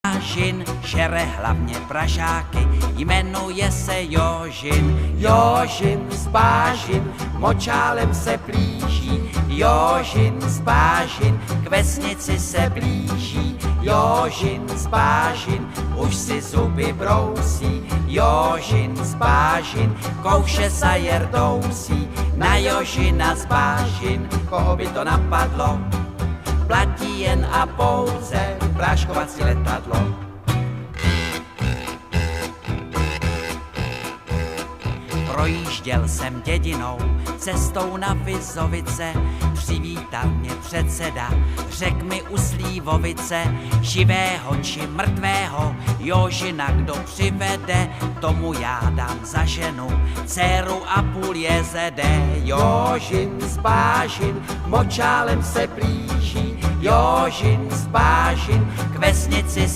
Jožin žere hlavně pražáky, jmenuje se Jožin. Jožin z Bážin močálem se plíží, Jožin z Bážin k vesnici se blíží. Jožin z Bážin už si zuby brousí, Jožin z Bážin kouše sajer dousí. Na Jožina z Bážin, koho by to napadlo, platí jen a pouze práškovací letadlo. Projížděl jsem dědinou, cestou na Vizovice, přivítal mě předseda, řek mi u Slívovice, živého či mrtvého Jožina kdo přivede, tomu já dám za ženu, dceru a půl jezede. Jožin z Bážin močálem se blíží, Jožin z Bážin k vesnici